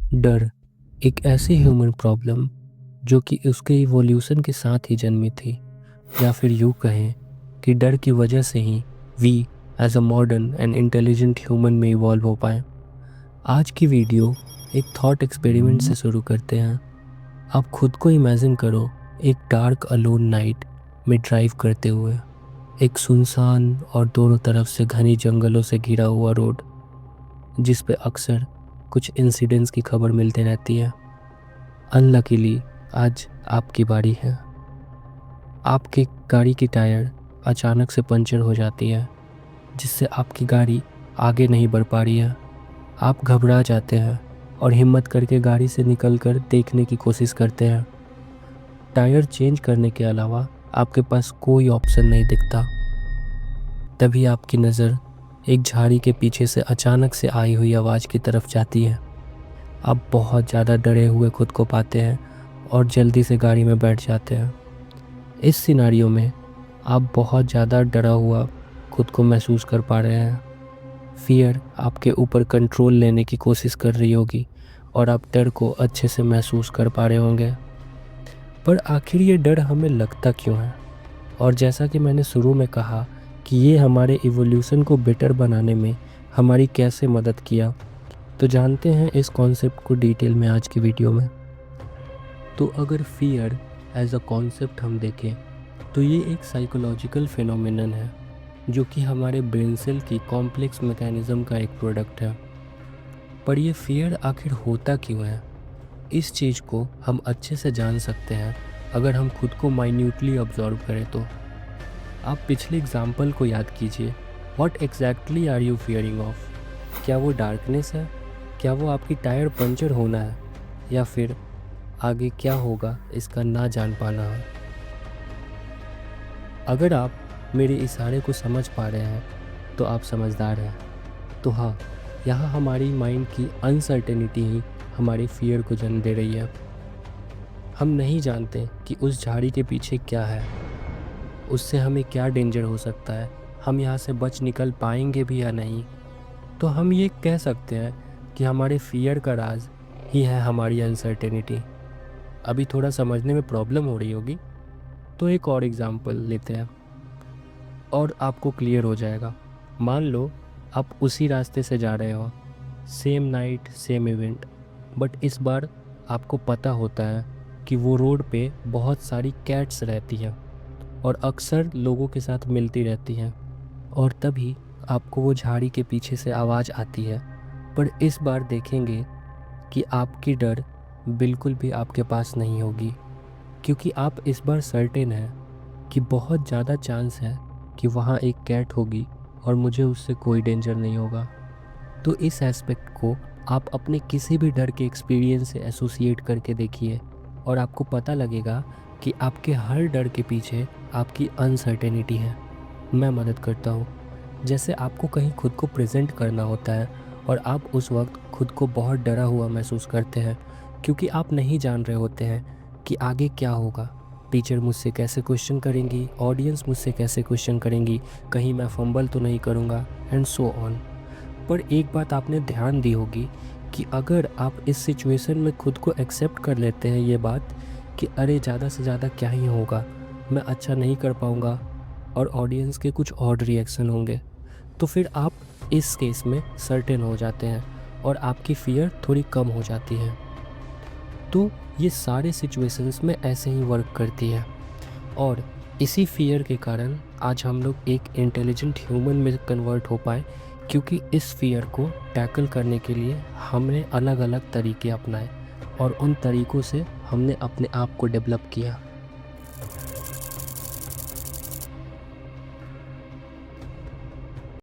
डर एक ऐसी ह्यूमन प्रॉब्लम जो कि उसके इवोल्यूशन के साथ ही जन्मी थी, या फिर यूँ कहें कि डर की वजह से ही we as a modern and intelligent human में इवॉल्व हो पाए। आज की वीडियो एक थॉट एक्सपेरिमेंट से शुरू करते हैं। आप खुद को इमेजिन करो, एक डार्क अलोन नाइट में ड्राइव करते हुए एक सुनसान और दोनों तरफ से घनी जंगलों से घिरा हुआ रोड, जिस पे अक्सर कुछ इंसिडेंट्स की खबर मिलती रहती है। अनलकीली आज आपकी बारी है। आपकी गाड़ी की टायर अचानक से पंचर हो जाती है, जिससे आपकी गाड़ी आगे नहीं बढ़ पा रही है। आप घबरा जाते हैं और हिम्मत करके गाड़ी से निकलकर देखने की कोशिश करते हैं। टायर चेंज करने के अलावा आपके पास कोई ऑप्शन नहीं दिखता। तभी आपकी नज़र एक झाड़ी के पीछे से अचानक से आई हुई आवाज़ की तरफ जाती है। आप बहुत ज़्यादा डरे हुए खुद को पाते हैं और जल्दी से गाड़ी में बैठ जाते हैं। इस सिनारियो में आप बहुत ज़्यादा डरा हुआ खुद को महसूस कर पा रहे हैं। फियर आपके ऊपर कंट्रोल लेने की कोशिश कर रही होगी और आप डर को अच्छे से महसूस कर पा रहे होंगे। पर आखिर ये डर हमें लगता क्यों है? और जैसा कि मैंने शुरू में कहा कि ये हमारे इवोल्यूशन को बेटर बनाने में हमारी कैसे मदद किया, तो जानते हैं इस कॉन्सेप्ट को डिटेल में आज की वीडियो में। तो अगर फियर एज अ कॉन्सेप्ट हम देखें तो ये एक साइकोलॉजिकल फिनोमिनन है जो कि हमारे ब्रेन सेल की कॉम्प्लेक्स मैकेनिज़्म का एक प्रोडक्ट है। पर ये फियर आखिर होता क्यों है, इस चीज़ को हम अच्छे से जान सकते हैं अगर हम खुद को माइन्यूटली ऑब्जर्व करें। तो आप पिछले एग्जाम्पल को याद कीजिए। What exactly are you fearing of? क्या वो डार्कनेस है? क्या वो आपकी टायर पंचर होना है? या फिर आगे क्या होगा इसका ना जान पाना है? अगर आप मेरे इशारे को समझ पा रहे हैं तो आप समझदार हैं। तो हाँ, यहाँ हमारी माइंड की अनसर्टेनिटी ही हमारे फियर को जन्म दे रही है। हम नहीं जानते कि उस झाड़ी के पीछे क्या है, उससे हमें क्या डेंजर हो सकता है, हम यहाँ से बच निकल पाएंगे भी या नहीं। तो हम ये कह सकते हैं कि हमारे फियर का राज ही है हमारी अनसर्टेनिटी। अभी थोड़ा समझने में प्रॉब्लम हो रही होगी, तो एक और एग्जांपल लेते हैं और आपको क्लियर हो जाएगा। मान लो आप उसी रास्ते से जा रहे हो, same night same event, but इस बार आपको पता होता है कि वो रोड पे बहुत सारी कैट्स रहती हैं और अक्सर लोगों के साथ मिलती रहती हैं। और तभी आपको वो झाड़ी के पीछे से आवाज़ आती है। पर इस बार देखेंगे कि आपकी डर बिल्कुल भी आपके पास नहीं होगी, क्योंकि आप इस बार सर्टेन हैं कि बहुत ज़्यादा चांस है कि वहाँ एक कैट होगी और मुझे उससे कोई डेंजर नहीं होगा। तो इस एस्पेक्ट को आप अपने किसी भी डर के एक्सपीरियंस से एसोसिएट करके देखिए और आपको पता लगेगा कि आपके हर डर के पीछे आपकी अनसर्टेनिटी है। मैं मदद करता हूँ। जैसे आपको कहीं खुद को प्रेजेंट करना होता है और आप उस वक्त खुद को बहुत डरा हुआ महसूस करते हैं, क्योंकि आप नहीं जान रहे होते हैं कि आगे क्या होगा। टीचर मुझसे कैसे क्वेश्चन करेंगी, ऑडियंस मुझसे कैसे क्वेश्चन करेंगी, कहीं मैं फंबल तो नहीं करूँगा, एंड सो ऑन। पर एक बात आपने ध्यान दी होगी कि अगर आप इस सिचुएशन में खुद को एक्सेप्ट कर लेते हैं ये बात कि अरे ज़्यादा से ज़्यादा क्या ही होगा, मैं अच्छा नहीं कर पाऊँगा और ऑडियंस के कुछ और रिएक्शन होंगे, तो फिर आप इस केस में सर्टेन हो जाते हैं और आपकी फियर थोड़ी कम हो जाती है। तो ये सारे सिचुएशंस में ऐसे ही वर्क करती है और इसी फियर के कारण आज हम लोग एक इंटेलिजेंट ह्यूमन में कन्वर्ट हो पाए, क्योंकि इस फियर को टैकल करने के लिए हमने अलग अलग तरीके अपनाए और उन तरीक़ों से हमने अपने आप को डेवलप किया।